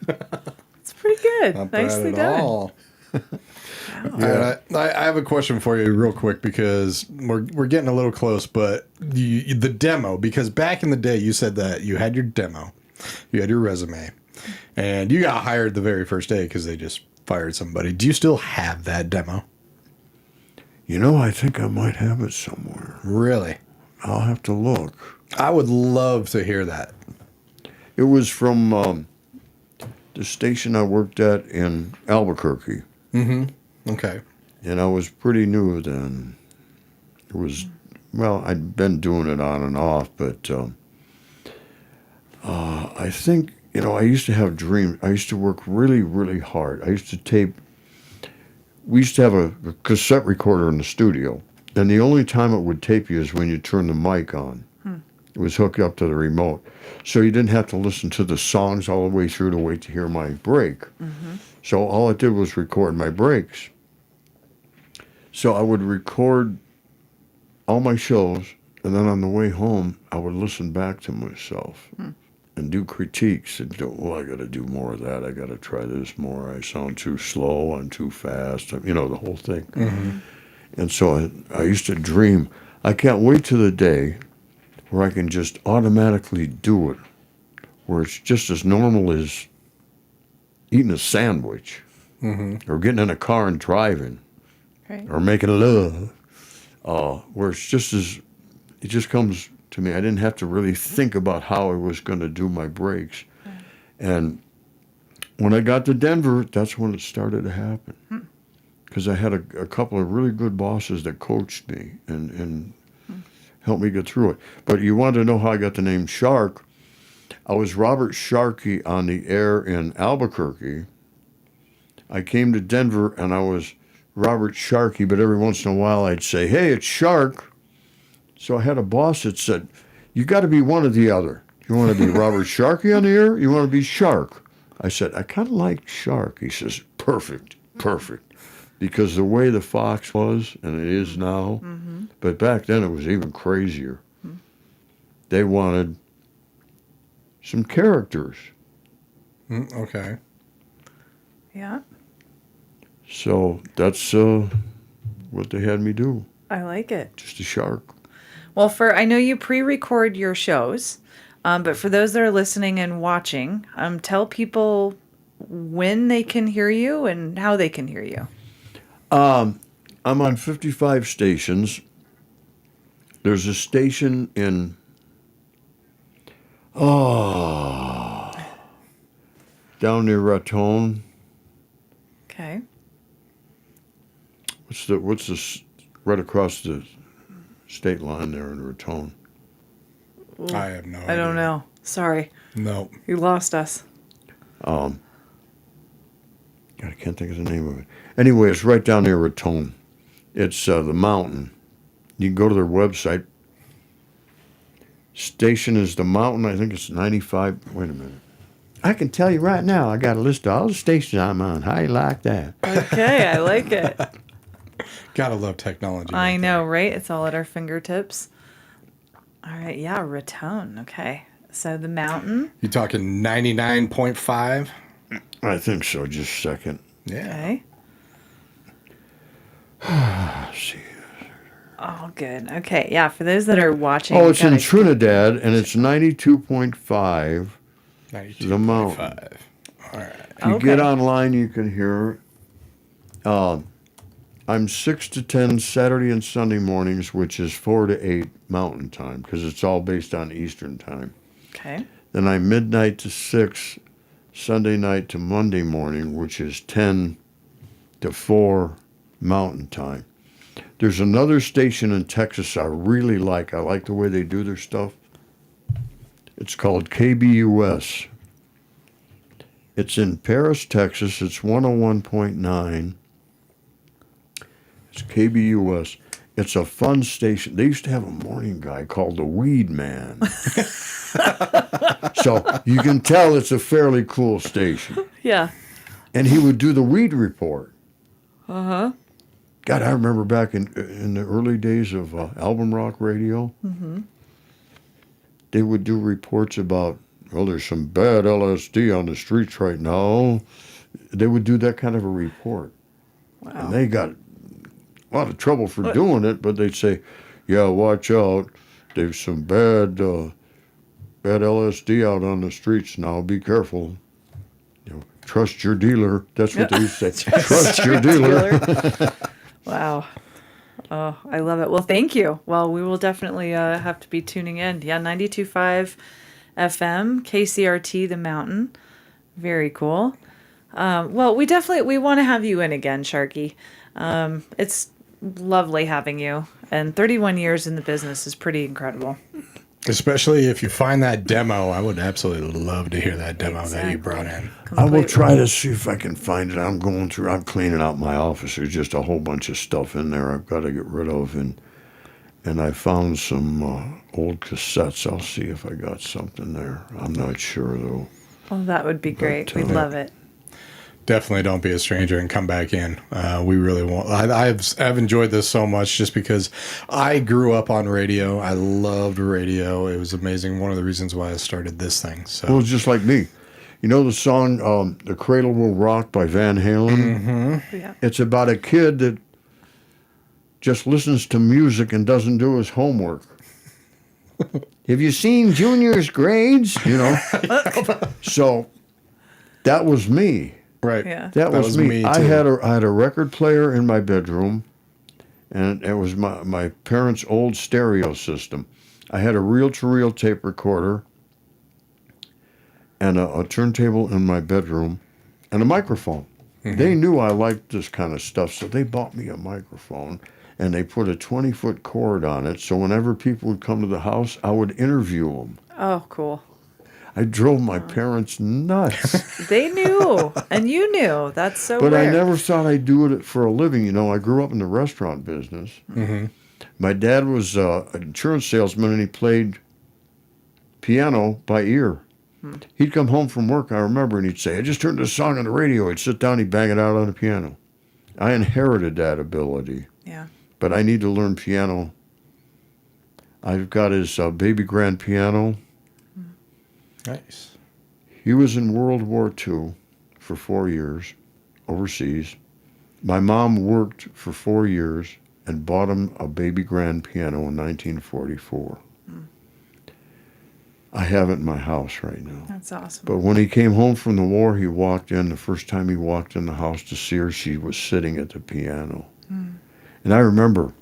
It's pretty good. Not bad Nicely at done. all. I have a question for you real quick because we're getting a little close, but the demo, because back in the day you said that you had your demo, you had your resume, and you got hired the very first day because they just fired somebody. Do you still have that demo? I think I might have it somewhere. Really? I'll have to look. I would love to hear that. It was from the station I worked at in Albuquerque. Mm-hmm. Okay. And I was pretty new then. I'd been doing it on and off, but I think, I used to have dreams. I used to work really, really hard. I used to tape. We used to have a cassette recorder in the studio, and the only time it would tape you is when you turn the mic on. It was hooked up to the remote. So you didn't have to listen to the songs all the way through to wait to hear my break. Mm-hmm. So all it did was record my breaks. So I would record all my shows, and then on the way home, I would listen back to myself and do critiques and go, I got to do more of that. I got to try this more. I sound too slow. I'm too fast. The whole thing. Mm-hmm. And so I used to dream. I can't wait to the day where I can just automatically do it, where it's just as normal as eating a sandwich or getting in a car and driving. Right. or making love, where it's just as it just comes to me. I didn't have to really think about how I was going to do my breaks, and when I got to Denver, that's when it started to happen. Because I had a couple of really good bosses that coached me and helped me get through it. But you want to know how I got the name Shark? I was Robert Sharkey on the air in Albuquerque. I came to Denver and I was Robert Sharkey, but every once in a while I'd say, hey, it's Shark. So I had a boss that said, you got to be one or the other. You want to be Robert Sharkey on the air? You want to be Shark? I said, I kind of like Shark. He says, perfect. Because the way the Fox was, and it is now, but back then it was even crazier. They wanted some characters. Okay. Yeah. So that's what they had me do. I like it. Just a shark. Well, I know you pre-record your shows, but for those that are listening and watching, tell people when they can hear you and how they can hear you. I'm on 55 stations. There's a station in down near Raton. Okay. What's this right across the state line there in Raton? I have no idea. I don't know. Sorry. No. You lost us. God, I can't think of the name of it. Anyway, it's right down near Raton. It's the mountain. You can go to their website. Station is the mountain. I think it's 95. Wait a minute. I can tell you right now. I got a list of all the stations I'm on. How you like that? Okay, I like it. Gotta love technology. I right know, right? It's all at our fingertips. All right, yeah, Raton. Okay. So the mountain. there. You talking 99.5? I think so. Just a second. Yeah. Okay. Let's see. Oh, good. Okay, yeah, for those that are watching. Oh, it's in gotta- Trinidad, and it's 92.5. 92.5. The mountain. All right. If you Okay. get online, you can hear. I'm 6 to 10 Saturday and Sunday mornings, which is 4 to 8 Mountain Time, because it's all based on Eastern Time. Okay. Then I'm midnight to 6 Sunday night to Monday morning, which is 10 to 4 Mountain Time. There's another station in Texas I really like. I like the way they do their stuff. It's called KBUS. It's in Paris, Texas. It's 101.9. It's KBUS. It's a fun station. They used to have a morning guy called the Weed Man. So you can tell it's a fairly cool station. Yeah. And he would do the weed report. God, I remember back in the early days of album rock radio, they would do reports about, well, there's some bad LSD on the streets right now. They would do that kind of a report. Wow. And they got a lot of trouble for doing it, but they'd say, yeah, watch out. There's some bad LSD out on the streets now. Be careful. Trust your dealer. That's what they used to say. Trust your dealer. Wow. Oh, I love it. Well, thank you. Well, we will definitely have to be tuning in. Yeah, 92.5 FM, KCRT, The Mountain. Very cool. Well, we want to have you in again, Sharky. It's lovely having you. And 31 years in the business is pretty incredible. Especially if you find that demo. I would absolutely love to hear that demo that you brought in. I will Completely. try to see if I can find it. I'm cleaning out my office. There's just a whole bunch of stuff in there I've got to get rid of. And I found some old cassettes. I'll see if I got something there. I'm not sure, though. Oh, that would be great. We'd uh, love it. Definitely don't be a stranger and come back in. We really want. I've enjoyed this so much just because I grew up on radio. I loved radio. It was amazing. One of the reasons why I started this thing. So Well, it's just like me. You know the song "The Cradle Will Rock" by Van Halen? Yeah. It's about a kid that just listens to music and doesn't do his homework. Have you seen Junior's grades? You know. So that was me. right. Yeah. That was me. I too. had a record player in my bedroom. and it was my parents' old stereo system. I had a reel-to-reel tape recorder and a turntable in my bedroom and a microphone. They knew I liked this kind of stuff, so they bought me a microphone, and they put a 20-foot cord on it, so whenever people would come to the house, I would interview them. Oh, cool. I drove my parents nuts. They knew, and you knew. That's so But rare. I never thought I'd do it for a living. You know, I grew up in the restaurant business. My dad was an insurance salesman, and he played piano by ear. He'd come home from work, I remember, and he'd say, I just heard this song on the radio. He'd sit down, he'd bang it out on the piano. I inherited that ability, Yeah. but I need to learn piano. I've got his baby grand piano. Nice. He was in World War II for 4 years overseas. My mom worked for 4 years and bought him a baby grand piano in 1944. I have it in my house right now. That's awesome. But when he came home from the war, he walked in. The first time he walked in the house to see her, she was sitting at the piano. And I remember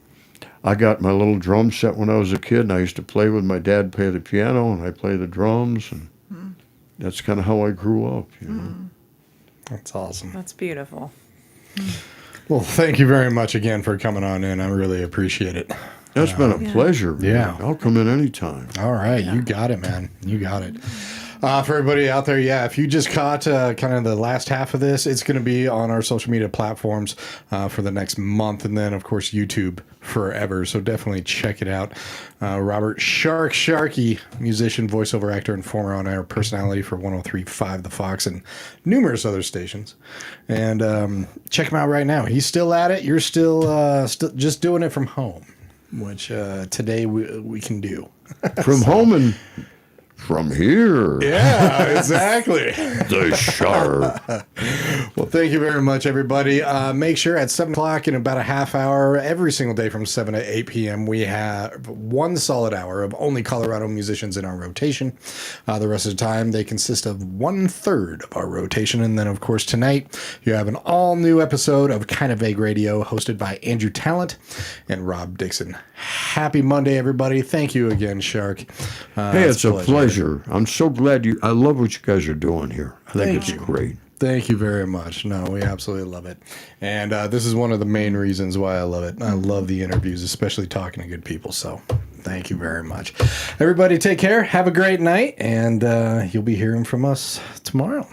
I got my little drum set when I was a kid, and I used to play with my dad, play the piano, and I play the drums. And that's kind of how I grew up, you know. That's awesome. That's beautiful. Well, thank you very much again for coming on in. I really appreciate it. That's been a pleasure. Yeah. I'll come in anytime. All right. You got it, man. You got it. For everybody out there, yeah, if you just caught kind of the last half of this, it's going to be on our social media platforms for the next month. And then, of course, YouTube forever. So definitely check it out. Robert Sharkey, musician, voiceover actor, and former on-air personality for 103.5 The Fox and numerous other stations. And check him out right now. He's still at it. You're still just doing it from home, which today we can do. From home and from here. Yeah, exactly. The Shark. Well, thank you very much, everybody. Make sure at 7 o'clock in about a half hour, every single day from 7 to 8 p.m., we have one solid hour of only Colorado musicians in our rotation. The rest of the time, they consist of 1/3 of our rotation. And then, of course, tonight, you have an all-new episode of Kind of Vague Radio hosted by Andrew Talent and Rob Dixon. Happy Monday, everybody. Thank you again, Shark. Hey, it's a pleasure. I'm so glad I love what you guys are doing here. I think it's great. Thank you very much. No, we absolutely love it. And this is one of the main reasons why I love it. I love the interviews, especially talking to good people. So thank you very much. Everybody take care. Have a great night. And you'll be hearing from us tomorrow.